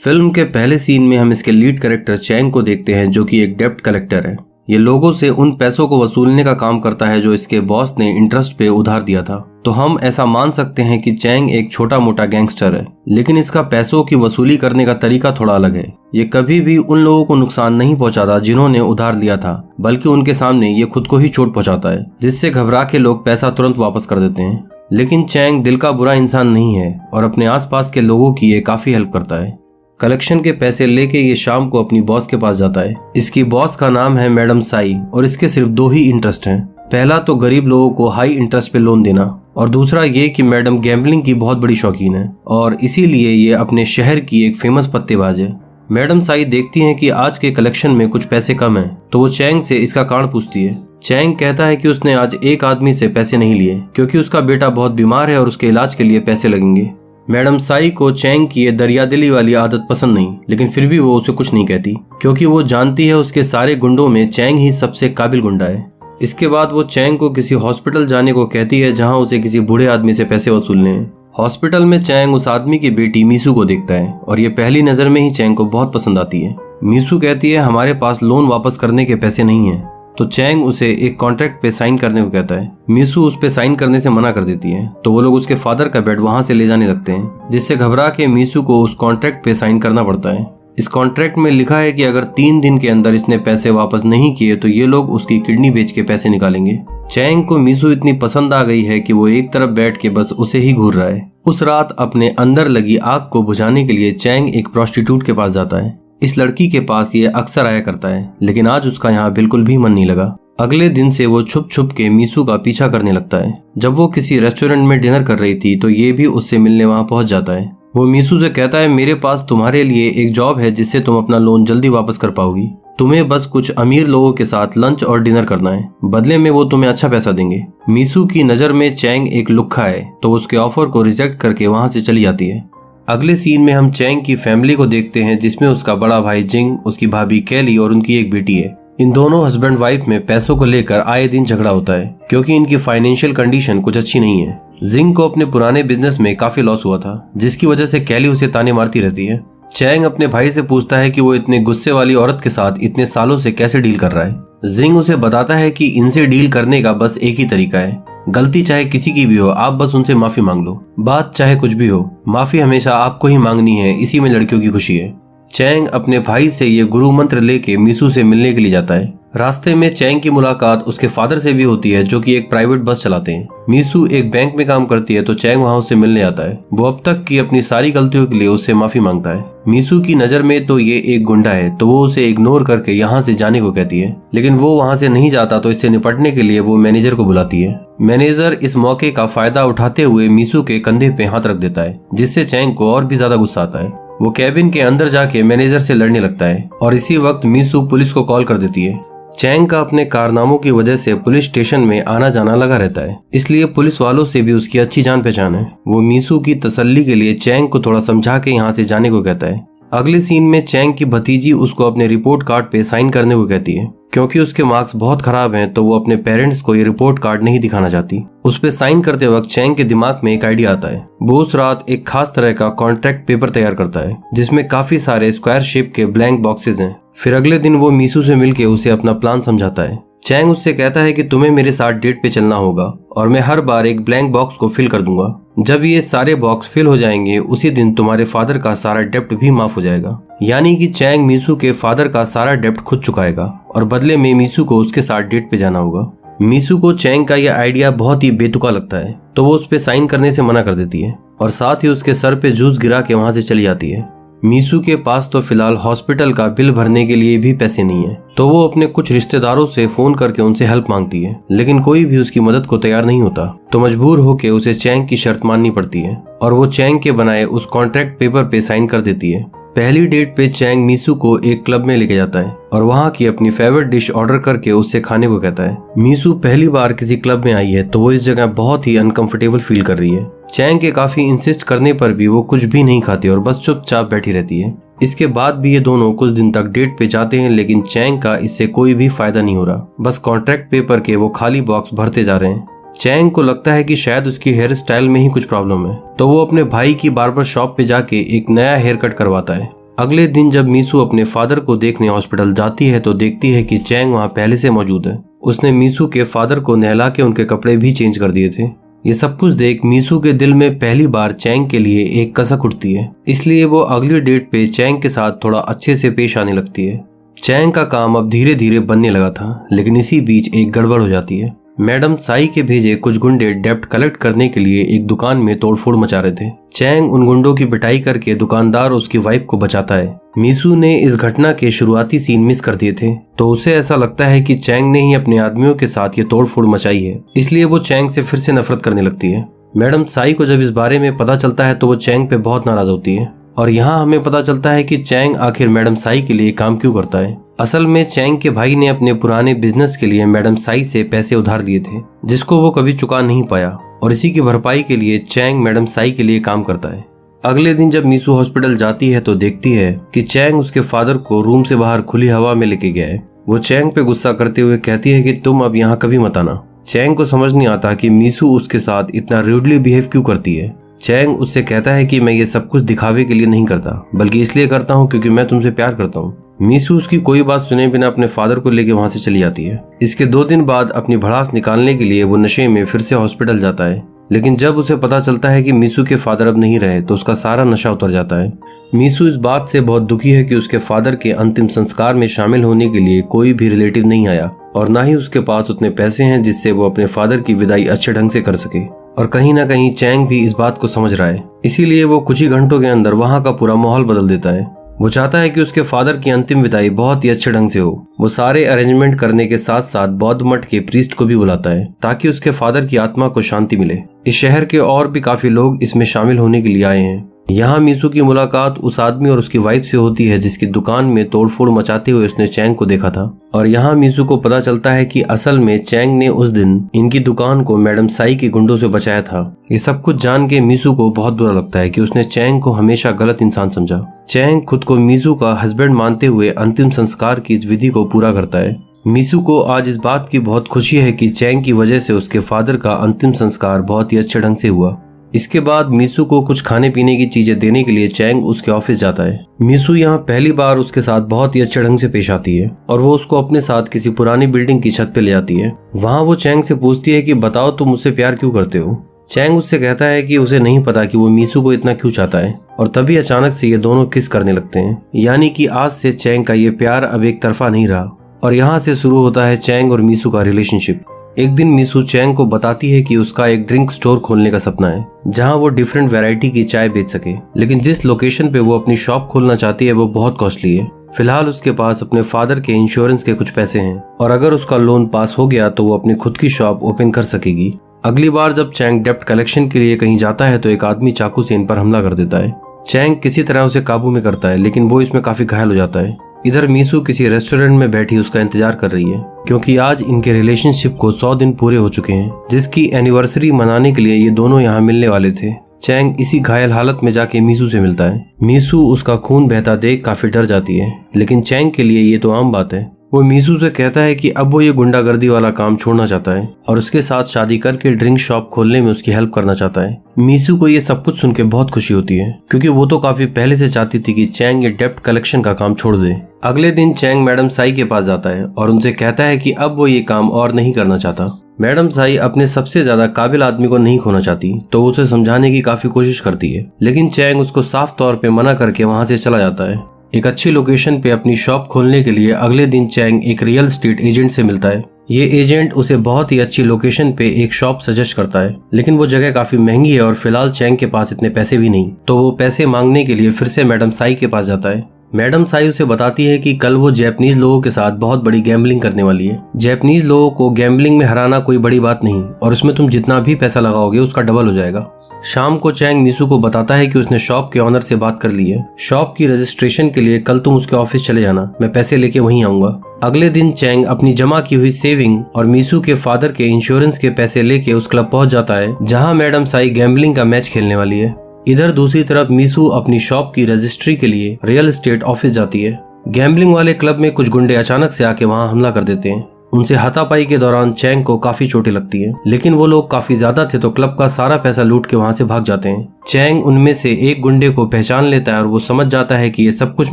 Film के पहले scene में हम इसके लीड कैरेक्टर चैंग को देखते हैं, जो कि एक डेब्ट कलेक्टर है। ये लोगों से उन पैसों को वसूलने का काम करता है जो इसके बॉस ने इंटरेस्ट पे उधार दिया था। तो हम ऐसा मान सकते हैं कि चैंग एक छोटा मोटा गैंगस्टर है, लेकिन इसका पैसों की वसूली करने का तरीका थोड़ा अलग है। ये कभी भी उन लोगों को नुकसान नहीं पहुंचाता जिन्होंने उधार लिया था, बल्कि उनके सामने ये खुद को ही चोट पहुंचाता है, जिससे घबरा के लोग पैसा तुरंत वापस कर देते हैं। लेकिन चैंग दिल का बुरा इंसान नहीं है और अपने आसपास के लोगों की ये काफी हेल्प करता है। कलेक्शन के पैसे लेके ये शाम को अपनी बॉस के पास जाता है। इसकी बॉस का नाम है मैडम साई और इसके सिर्फ दो ही इंटरेस्ट हैं। पहला तो गरीब लोगों को हाई इंटरेस्ट पे लोन देना, और दूसरा ये कि मैडम गैम्बलिंग की बहुत बड़ी शौकीन है और इसीलिए ये अपने शहर की एक फेमस पत्तेबाज है। मैडम साई देखती हैं कि आज के कलेक्शन में कुछ पैसे कम हैं, तो वो चैंग से इसका कारण पूछती है। चैंग कहता है कि उसने आज एक आदमी से पैसे नहीं लिए क्योंकि उसका बेटा बहुत बीमार है और उसके इलाज के लिए पैसे लगेंगे। मैडम साई को चैंग की ये दरियादिली वाली आदत पसंद नहीं, लेकिन फिर भी वो उसे कुछ नहीं कहती क्योंकि वो जानती है उसके सारे गुंडों में चैंग ही सबसे काबिल गुंडा है। इसके बाद वो चैंग को किसी हॉस्पिटल जाने को कहती है जहां उसे किसी बूढ़े आदमी से पैसे वसूलने हैं। हॉस्पिटल में चैंग उस आदमी की बेटी मीसू को देखता है और ये पहली नजर में ही चैंग को बहुत पसंद आती है। मीसू कहती है हमारे पास लोन वापस करने के पैसे नहीं है, तो चैंग उसे एक कॉन्ट्रैक्ट पे साइन करने को कहता है। मीसू उस पे साइन करने से मना कर देती है, तो वो लोग उसके फादर का बेड वहां से ले जाने लगते हैं, जिससे घबरा के मीसू को उस कॉन्ट्रैक्ट पे साइन करना पड़ता है। इस कॉन्ट्रैक्ट में लिखा है कि अगर 3 दिन के अंदर इसने पैसे वापस नहीं किए तो ये लोग उसकी किडनी बेच के पैसे निकालेंगे। चैंग को मीसू इतनी पसंद आ गई है कि वो एक तरफ बैठ के बस उसे ही घूर रहा है। उस रात अपने अंदर लगी आग को बुझाने के लिए चैंग एक प्रोस्टिट्यूट के पास जाता है। इस लड़की के पास ये अक्सर आया करता है, लेकिन आज उसका यहाँ बिल्कुल भी मन नहीं लगा। अगले दिन से वो छुप छुप के मीसू का पीछा करने लगता है। जब वो किसी रेस्टोरेंट में डिनर कर रही थी तो ये भी उससे मिलने वहां पहुंच जाता है। वो मीसू से कहता है मेरे पास तुम्हारे लिए एक जॉब है जिससे तुम अपना लोन जल्दी वापस कर पाओगी। तुम्हें बस कुछ अमीर लोगों के साथ लंच और डिनर करना है, बदले में वो तुम्हें अच्छा पैसा देंगे। मीसू की नजर में चैंग एक लुक्खा है, तो उसके ऑफर को रिजेक्ट करके वहां से चली जाती है। अगले सीन में हम चैंग की फैमिली को देखते हैं, जिसमें उसका बड़ा भाई जिंग, उसकी भाभी कैली और उनकी एक बेटी है। इन दोनों हस्बैंड वाइफ में पैसों को लेकर आए दिन झगड़ा होता है क्योंकि इनकी फाइनेंशियल कंडीशन कुछ अच्छी नहीं है। जिंग को अपने पुराने बिजनेस में काफी लॉस हुआ था, जिसकी वजह से कैली उसे ताने मारती रहती है। चैंग अपने भाई से पूछता है कि वो इतने गुस्से वाली औरत के साथ इतने सालों से कैसे डील कर रहा है। जिंग उसे बताता है कि इनसे डील करने का बस एक ही तरीका है, गलती चाहे किसी की भी हो, आप बस उनसे माफी मांग लो। बात चाहे कुछ भी हो, माफी हमेशा आपको ही मांगनी है, इसी में लड़कियों की खुशी है। चैंग अपने भाई से ये गुरु मंत्र लेके मीसू से मिलने के लिए जाता है। रास्ते में चैंग की मुलाकात उसके फादर से भी होती है, जो कि एक प्राइवेट बस चलाते हैं। मीसू एक बैंक में काम करती है, तो चैंग वहां उससे मिलने आता है। वो अब तक की अपनी सारी गलतियों के लिए उससे माफी मांगता है। मीसू की नजर में तो ये एक गुंडा है, तो वो उसे इग्नोर करके यहाँ से जाने को कहती है, लेकिन वो वहाँ से नहीं जाता, तो इससे निपटने के लिए वो मैनेजर को बुलाती है। मैनेजर इस मौके का फायदा उठाते हुए मीसू के कंधे पे हाथ रख देता है, जिससे चैंग को और भी ज्यादा गुस्सा आता है। वो कैबिन के अंदर जाके मैनेजर से लड़ने लगता है और इसी वक्त मीसू पुलिस को कॉल कर देती है। चैंग का अपने कारनामों की वजह से पुलिस स्टेशन में आना जाना लगा रहता है, इसलिए पुलिस वालों से भी उसकी अच्छी जान पहचान है। वो मीसू की तसल्ली के लिए चैंग को थोड़ा समझा के यहाँ से जाने को कहता है। अगले सीन में चैंग की भतीजी उसको अपने रिपोर्ट कार्ड पे साइन करने को कहती है। क्योंकि उसके मार्क्स बहुत खराब हैं, तो वो अपने पेरेंट्स को ये रिपोर्ट कार्ड नहीं दिखाना चाहती। उस पे साइन करते वक्त चैंग के दिमाग में एक आइडिया आता है। वो उस रात एक खास तरह का कॉन्ट्रैक्ट पेपर तैयार करता है, जिसमें काफी सारे स्क्वायर शेप के ब्लैंक बॉक्सेस हैं। फिर अगले दिन वो मीसू से मिलके उसे अपना प्लान समझाता है। चैंग उससे कहता है कि तुम्हें मेरे साथ डेट पे चलना होगा और मैं हर बार एक ब्लैंक बॉक्स को फिल कर दूंगा। जब ये सारे बॉक्स फिल हो जाएंगे, उसी दिन तुम्हारे फादर का सारा डेप्ट भी माफ हो जाएगा। यानी कि चैंग मीसू के फादर का सारा डेप्ट खुद चुकाएगा और बदले में मीसू को उसके साथ डेट पे जाना होगा। मीसू को चैंग का यह आइडिया बहुत ही बेतुका लगता है, तो वो उस पे साइन करने से मना कर देती है और साथ ही उसके सर पे जूस गिरा के वहां से चली जाती है। मीसू के पास तो फिलहाल हॉस्पिटल का बिल भरने के लिए भी पैसे नहीं है, तो वो अपने कुछ रिश्तेदारों से फोन करके उनसे हेल्प मांगती है, लेकिन कोई भी उसकी मदद को तैयार नहीं होता। तो मजबूर होकर उसे चैंग की शर्त माननी पड़ती है और वो चैंग के बनाए उस कॉन्ट्रैक्ट पेपर पे साइन कर देती है। पहली डेट पे चैंग मीसू को एक क्लब में लेके जाता है और वहाँ की अपनी फेवरेट डिश ऑर्डर करके उससे खाने को कहता है। मीसू पहली बार किसी क्लब में आई है, तो वो इस जगह बहुत ही अनकंफर्टेबल फील कर रही है। चैंग के काफी इंसिस्ट करने पर भी वो कुछ भी नहीं खाती और बस चुपचाप बैठी रहती है। इसके बाद भी ये दोनों कुछ दिन तक डेट पे जाते हैं, लेकिन चैंग का इससे कोई भी फायदा नहीं हो रहा। बस कॉन्ट्रैक्ट पेपर के वो खाली बॉक्स भरते जा रहे हैं। चैंग को लगता है कि शायद उसकी हेयर स्टाइल में ही कुछ प्रॉब्लम है, तो वो अपने भाई की बार्बर शॉप पे जाके एक नया हेयर कट करवाता है। अगले दिन जब मीसू अपने फादर को देखने हॉस्पिटल जाती है तो देखती है कि चैंग वहाँ पहले से मौजूद है। उसने मीसू के फादर को नहला के उनके कपड़े भी चेंज कर दिए थे। ये सब कुछ देख मीसू के दिल में पहली बार चैंग के लिए एक कसक उठती है, इसलिए वो अगली डेट पे चैंग के साथ थोड़ा अच्छे से पेश आने लगती है। चैंग का काम अब धीरे धीरे बनने लगा था, लेकिन इसी बीच एक गड़बड़ हो जाती है। मैडम साई के भेजे कुछ गुंडे डेप्ट कलेक्ट करने के लिए एक दुकान में तोड़फोड़ मचा रहे थे। चैंग उन गुंडों की पिटाई करके दुकानदार और उसकी वाइफ को बचाता है। मीसू ने इस घटना के शुरुआती सीन मिस कर दिए थे, तो उसे ऐसा लगता है कि चैंग ने ही अपने आदमियों के साथ ये तोड़फोड़ मचाई है, इसलिए वो चैंग से फिर से नफरत करने लगती है। मैडम साई को जब इस बारे में पता चलता है तो वो चैंग पे बहुत नाराज होती है, और यहाँ हमें पता चलता है कि चैंग आखिर मैडम साई के लिए काम क्यों करता है। असल में चैंग के भाई ने अपने पुराने बिजनेस के लिए मैडम साई से पैसे उधार लिए थे, जिसको वो कभी चुका नहीं पाया, और इसी की भरपाई के लिए चैंग मैडम साई के लिए काम करता है। अगले दिन जब मीसू हॉस्पिटल जाती है तो देखती है कि चैंग उसके फादर को रूम से बाहर खुली हवा में लेके गया है। वो चैंग पे गुस्सा करते हुए कहती है कि तुम अब यहाँ कभी मत आना। चैंग को समझ नहीं आता कि मीसू उसके साथ इतना रूडली बिहेव क्यों करती है। चैंग उससे कहता है कि मैं ये सब कुछ दिखावे के लिए नहीं करता, बल्कि इसलिए करता हूँ क्योंकि मैं तुमसे प्यार करता हूँ। मीसू उसकी कोई बात सुने बिना अपने फादर को लेके वहाँ से चली जाती है। इसके 2 दिन बाद अपनी भड़ास निकालने के लिए वो नशे में फिर से हॉस्पिटल जाता है, लेकिन जब उसे पता चलता है कि मीसू के फादर अब नहीं रहे तो उसका सारा नशा उतर जाता है। मीसू इस बात से बहुत दुखी है कि उसके फादर के अंतिम संस्कार में शामिल होने के लिए कोई भी रिलेटिव नहीं आया, और ना ही उसके पास उतने पैसे हैं जिससे वो अपने फादर की विदाई अच्छे ढंग से कर सके। और कहीं ना कहीं चैंग भी इस बात को समझ रहा है, इसीलिए वो कुछ ही घंटों के अंदर वहाँ का पूरा माहौल बदल देता है। वो चाहता है कि उसके फादर की अंतिम विदाई बहुत ही अच्छे ढंग से हो। वो सारे अरेंजमेंट करने के साथ साथ बौद्ध मठ के प्रीस्ट को भी बुलाता है ताकि उसके फादर की आत्मा को शांति मिले। इस शहर के और भी काफी लोग इसमें शामिल होने के लिए आए हैं। यहाँ मीसू की मुलाकात उस आदमी और उसकी वाइफ से होती है जिसकी दुकान में तोड़फोड़ मचाते हुए उसने चैंग को देखा था, और यहाँ मीसू को पता चलता है कि असल में चैंग ने उस दिन इनकी दुकान को मैडम साई के गुंडों से बचाया था। ये सब कुछ जान के मीसू को बहुत बुरा लगता है कि उसने चैंग को हमेशा गलत इंसान समझा। चैंग खुद को मीसू का हस्बैंड मानते हुए अंतिम संस्कार की इस विधि को पूरा करता है। मीसू को आज इस बात की बहुत खुशी है कि चैंग की वजह से उसके फादर का अंतिम संस्कार बहुत ही अच्छे ढंग से हुआ। इसके बाद मीसू को कुछ खाने पीने की चीजें देने के लिए चैंग उसके ऑफिस जाता है। मीसू यहाँ पहली बार उसके साथ बहुत ही अच्छे ढंग से पेश आती है, और वो उसको अपने साथ किसी पुरानी बिल्डिंग की छत पे ले जाती है। वहाँ वो चैंग से पूछती है कि बताओ तुम मुझसे प्यार क्यों करते हो। चैंग उससे कहता है कि उसे नहीं पता कि वो मीसू को इतना क्यों चाहता है, और तभी अचानक से ये दोनों किस करने लगते हैं। यानी कि आज से चैंग का ये प्यार अब एक तरफा नहीं रहा, और यहाँ से शुरू होता है चैंग और मीसू का रिलेशनशिप। एक दिन मीसू चैंग को बताती है कि उसका एक ड्रिंक स्टोर खोलने का सपना है, जहां वो डिफरेंट वैरायटी की चाय बेच सके, लेकिन जिस लोकेशन पे वो अपनी शॉप खोलना चाहती है वो बहुत कॉस्टली है। फिलहाल उसके पास अपने फादर के इंश्योरेंस के कुछ पैसे हैं, और अगर उसका लोन पास हो गया तो वो अपनी खुद की शॉप ओपन कर सकेगी। अगली बार जब चैंग डेप्ट कलेक्शन के लिए कहीं जाता है तो एक आदमी चाकू से इन पर हमला कर देता है। चैंग किसी तरह उसे काबू में करता है, लेकिन वो इसमें काफी घायल हो जाता है। इधर मीसू किसी रेस्टोरेंट में बैठी उसका इंतजार कर रही है, क्योंकि आज इनके रिलेशनशिप को 100 दिन पूरे हो चुके हैं, जिसकी एनिवर्सरी मनाने के लिए ये दोनों यहाँ मिलने वाले थे। चैंग इसी घायल हालत में जाके मीसू से मिलता है। मीसू उसका खून बहता देख काफी डर जाती है, लेकिन चैंग के लिए ये तो आम बात है। वो मीसू से कहता है कि अब वो ये गुंडागर्दी वाला काम छोड़ना चाहता है और उसके साथ शादी करके ड्रिंक शॉप खोलने में उसकी हेल्प करना चाहता है। मीसू को ये सब कुछ सुन के बहुत खुशी होती है, क्योंकि वो तो काफी पहले से चाहती थी कि चैंग ये डेप्ट कलेक्शन का काम छोड़ दे। अगले दिन चैंग मैडम साई के पास जाता है और उनसे कहता है कि अब वो ये काम और नहीं करना चाहता। मैडम साई अपने सबसे ज्यादा काबिल आदमी को नहीं खोना चाहती, तो वो उसे समझाने की काफी कोशिश करती है, लेकिन चैंग उसको साफ तौर पे मना करके वहाँ से चला जाता है। एक अच्छी लोकेशन पे अपनी शॉप खोलने के लिए अगले दिन चैंग एक रियल एस्टेट एजेंट से मिलता है। ये एजेंट उसे बहुत ही अच्छी लोकेशन पे एक शॉप सजेस्ट करता है, लेकिन वो जगह काफी महंगी है और फिलहाल चैंग के पास इतने पैसे भी नहीं, तो वो पैसे मांगने के लिए फिर से मैडम साई के पास जाता है। मैडम साई उसे बताती है कि कल वो जापानीज लोगों के साथ बहुत बड़ी गैम्बलिंग करने वाली है। जापानीज लोगों को गैम्बलिंग में हराना कोई बड़ी बात नहीं, और उसमें तुम जितना भी पैसा लगाओगे उसका डबल हो जाएगा। शाम को चैंग मीसू को बताता है कि उसने शॉप के ऑनर से बात कर ली है। शॉप की रजिस्ट्रेशन के लिए कल तुम उसके ऑफिस चले जाना, मैं पैसे लेके वहीं आऊंगा। अगले दिन चैंग अपनी जमा की हुई सेविंग और मीसू के फादर के इंश्योरेंस के पैसे लेके उस क्लब पहुंच जाता है जहां मैडम साई गैम्बलिंग का मैच खेलने वाली है। इधर दूसरी तरफ मीसू अपनी शॉप की रजिस्ट्री के लिए रियल एस्टेट ऑफिस जाती है। गैम्बलिंग वाले क्लब में कुछ गुंडे अचानक से आके वहां हमला कर देते हैं। उनसे हाथापाई के दौरान चैंग को काफी चोटें लगती है, लेकिन वो लोग काफी ज्यादा थे तो क्लब का सारा पैसा लूट के वहाँ से भाग जाते हैं। चैंग उनमें से एक गुंडे को पहचान लेता है और वो समझ जाता है कि ये सब कुछ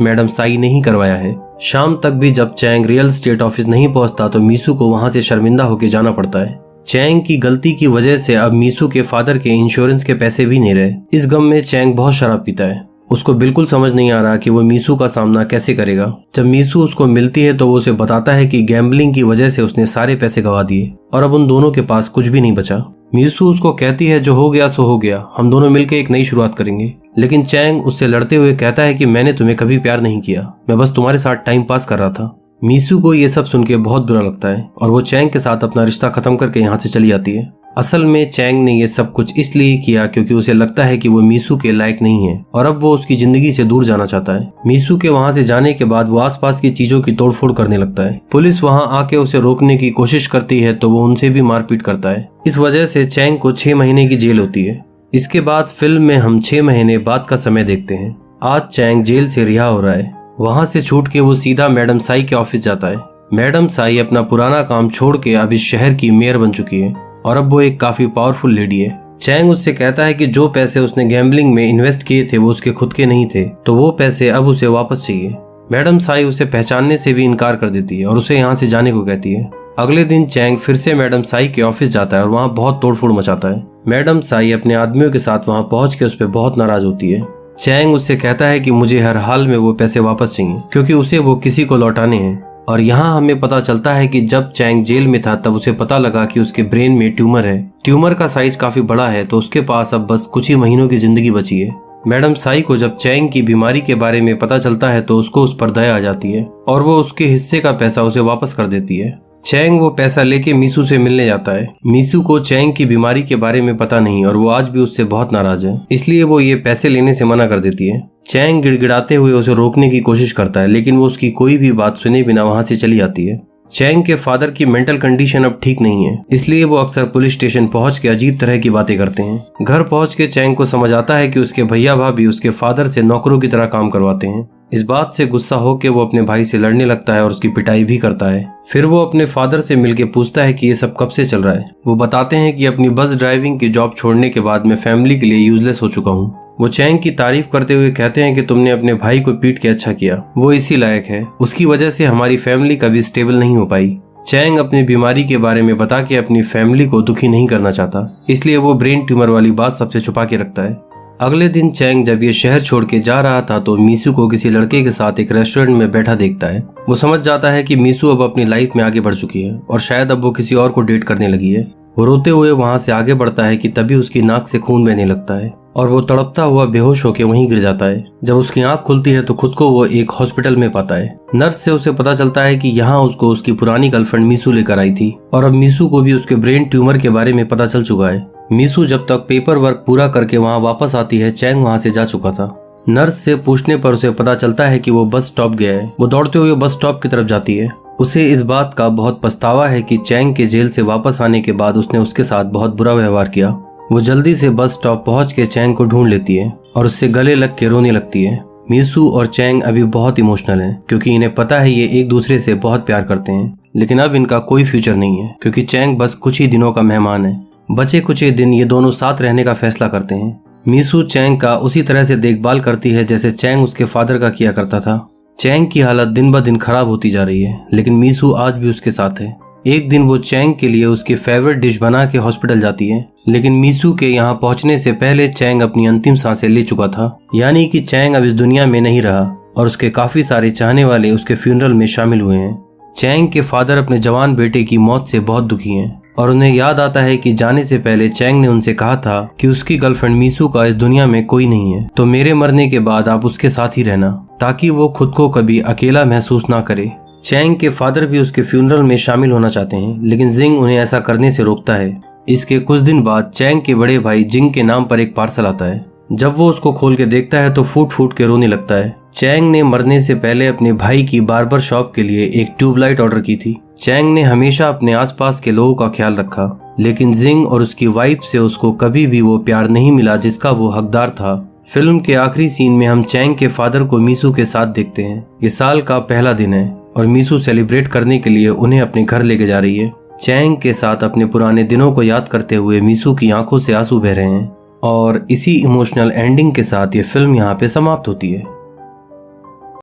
मैडम साई ने ही करवाया है। शाम तक भी जब चैंग रियल एस्टेट ऑफिस नहीं पहुंचता तो मीसू को वहाँ से शर्मिंदा होकर जाना पड़ता है। चैंग की गलती की वजह से अब मीसू के फादर के इंश्योरेंस के पैसे भी नहीं रहे। इस गम में चैंग बहुत शराब पीता है। उसको बिल्कुल समझ नहीं आ रहा कि वो मीसू का सामना कैसे करेगा। जब मीसू उसको मिलती है तो वो उसे बताता है कि गैम्बलिंग की वजह से उसने सारे पैसे गंवा दिए और अब उन दोनों के पास कुछ भी नहीं बचा। मीसू उसको कहती है जो हो गया सो हो गया, हम दोनों मिलकर एक नई शुरुआत करेंगे। लेकिन चैंग उससे लड़ते हुए कहता है कि मैंने तुम्हें कभी प्यार नहीं किया, मैं बस तुम्हारे साथ टाइम पास कर रहा था। मीसू को ये सब सुन के बहुत बुरा लगता है और वो चैंग के साथ अपना रिश्ता खत्म करके यहाँ से चली जाती है। असल में चैंग ने ये सब कुछ इसलिए किया क्योंकि उसे लगता है कि वो मीसू के लायक नहीं है और अब वो उसकी जिंदगी से दूर जाना चाहता है। मीसू के वहाँ से जाने के बाद वो आसपास की चीजों की तोड़फोड़ करने लगता है। पुलिस वहाँ आके उसे रोकने की कोशिश करती है तो वो उनसे भी मारपीट करता है। इस वजह से चैंग को 6 महीने की जेल होती है। इसके बाद फिल्म में हम 6 महीने बाद का समय देखते हैं। आज चैंग जेल से रिहा हो रहा है। वहाँ से छूट के वो सीधा मैडम साई के ऑफिस जाता है। मैडम साई अपना पुराना काम छोड़ के अब इस शहर की मेयर बन चुकी है और अब वो एक काफी पावरफुल लेडी है। चैंग उससे कहता है कि जो पैसे उसने गैम्बलिंग में इन्वेस्ट किए थे वो उसके खुद के नहीं थे, तो वो पैसे अब उसे वापस चाहिए। मैडम साई उसे पहचानने से भी इनकार कर देती है और उसे यहाँ से जाने को कहती है। अगले दिन चैंग फिर से मैडम साई के ऑफिस जाता है और वहाँ बहुत तोड़फोड़ मचाता है। मैडम साई अपने आदमियों के साथ वहाँ पहुँच के उस पर बहुत नाराज होती है। चैंग उससे कहता है कि मुझे हर हाल में वो पैसे वापस चाहिए क्योंकि उसे वो किसी को लौटाने हैं। और यहाँ हमें पता चलता है कि जब चैंग जेल में था तब उसे पता लगा कि उसके ब्रेन में ट्यूमर है। ट्यूमर का साइज काफी बड़ा है तो उसके पास अब बस कुछ ही महीनों की जिंदगी बची है। मैडम साई को जब चैंग की बीमारी के बारे में पता चलता है तो उसको उस पर दया आ जाती है और वो उसके हिस्से का पैसा उसे वापस कर देती है। चैंग वो पैसा लेके मीसू से मिलने जाता है। मीसू को चैंग की बीमारी के बारे में पता नहीं और वो आज भी उससे बहुत नाराज है, इसलिए वो ये पैसे लेने से मना कर देती है। चैंग गिड़गिड़ाते हुए उसे रोकने की कोशिश करता है लेकिन वो उसकी कोई भी बात सुने बिना वहाँ से चली जाती है। चैंग के फादर की मेंटल कंडीशन अब ठीक नहीं है, इसलिए वो अक्सर पुलिस स्टेशन पहुंच के अजीब तरह की बातें करते हैं। घर पहुंच के चैंग को समझ आता है कि उसके भैया भाभी उसके फादर से नौकरों की तरह काम करवाते हैं। इस बात से गुस्सा होकर वो अपने भाई से लड़ने लगता है और उसकी पिटाई भी करता है। फिर वो अपने फादर से मिलके पूछता है कि ये सब कब से चल रहा है। वो बताते हैं कि अपनी बस ड्राइविंग की जॉब छोड़ने के बाद मैं फैमिली के लिए यूजलेस हो चुका हूँ। वो चैंग की तारीफ करते हुए कहते हैं कि तुमने अपने भाई को पीट के अच्छा किया, वो इसी लायक है, उसकी वजह से हमारी फैमिली कभी स्टेबल नहीं हो पाई। चैंग अपनी बीमारी के बारे में बता के अपनी फैमिली को दुखी नहीं करना चाहता, इसलिए वो ब्रेन ट्यूमर वाली बात सबसे छुपा के रखता है। अगले दिन चैंग जब ये शहर छोड़ के जा रहा था तो मीसू को किसी लड़के के साथ एक रेस्टोरेंट में बैठा देखता है। वो समझ जाता है कि मीसू अब अपनी लाइफ में आगे बढ़ चुकी है और शायद अब वो किसी और को डेट करने लगी है। वो रोते हुए वहाँ से आगे बढ़ता है कि तभी उसकी नाक से खून बहने लगता है और वो तड़पता हुआ बेहोश होकर वहीं गिर जाता है। जब उसकी आंख खुलती है तो खुद को वो एक हॉस्पिटल में पाता है। नर्स से उसे पता चलता है कि यहाँ उसको उसकी पुरानी गर्लफ्रेंड मीसू लेकर आई थी और अब मीसू को भी उसके ब्रेन ट्यूमर के बारे में पता चल चुका है। मीसू जब तक पेपर वर्क पूरा करके वहाँ वापस आती है, चैंग वहाँ से जा चुका था। नर्स से पूछने पर उसे पता चलता है कि वो बस स्टॉप गया है। वो दौड़ते हुए बस स्टॉप की तरफ जाती है। उसे इस बात का बहुत पछतावा है कि चैंग के जेल से वापस आने के बाद उसने उसके साथ बहुत बुरा व्यवहार किया। वो जल्दी से बस स्टॉप पहुंच के चैंग को ढूंढ लेती है और उससे गले लग के रोने लगती है। मीसू और चैंग अभी बहुत इमोशनल हैं क्योंकि इन्हें पता है ये एक दूसरे से बहुत प्यार करते हैं, लेकिन अब इनका कोई फ्यूचर नहीं है क्योंकि चैंग बस कुछ ही दिनों का मेहमान है। बचे कुछ ही दिन ये दोनों साथ रहने का फैसला करते हैं। मीसू चैंग का उसी तरह से देखभाल करती है जैसे चैंग उसके फादर का किया करता था। चैंग की हालत दिन ब दिन खराब होती जा रही है, लेकिन मीसू आज भी उसके साथ है। एक दिन वो चैंग के लिए उसकी फेवरेट डिश बना के हॉस्पिटल जाती है, लेकिन मीसू के यहाँ पहुँचने से पहले चैंग अपनी अंतिम सांसें ले चुका था। यानी कि चैंग अब इस दुनिया में नहीं रहा और उसके काफी सारे चाहने वाले उसके फ्यूनरल में शामिल हुए हैं। चैंग के फादर अपने जवान बेटे की मौत से बहुत दुखी हैं और उन्हें याद आता है कि जाने से पहले चैंग ने उनसे कहा था कि उसकी गर्लफ्रेंड मीसू का इस दुनिया में कोई नहीं है, तो मेरे मरने के बाद आप उसके साथ ही रहना ताकि वो खुद को कभी अकेला महसूस ना करे। चैंग के फादर भी उसके फ्यूनरल में शामिल होना चाहते हैं, लेकिन जिंग उन्हें ऐसा करने से रोकता है। इसके कुछ दिन बाद चैंग के बड़े भाई जिंग के नाम पर एक पार्सल आता है। जब वो उसको खोल के देखता है तो फूट फूट के रोने लगता है। चैंग ने मरने से पहले अपने भाई की बार्बर शॉप के लिए एक ट्यूबलाइट ऑर्डर की थी। चैंग ने हमेशा अपने आसपास के लोगों का ख्याल रखा, लेकिन जिंग और उसकी वाइफ से उसको कभी भी वो प्यार नहीं मिला जिसका वो हकदार था। फिल्म के आखिरी सीन में हम चैंग के फादर को मीसू के साथ देखते हैं। ये साल का पहला दिन है। और मीसू सेलिब्रेट करने के लिए उन्हें अपने घर लेके जा रही है। चैंग के साथ अपने पुराने दिनों को याद करते हुए मीसू की आंखों से आंसू बह रहे हैं और इसी इमोशनल एंडिंग के साथ ये फिल्म यहाँ पे समाप्त होती है।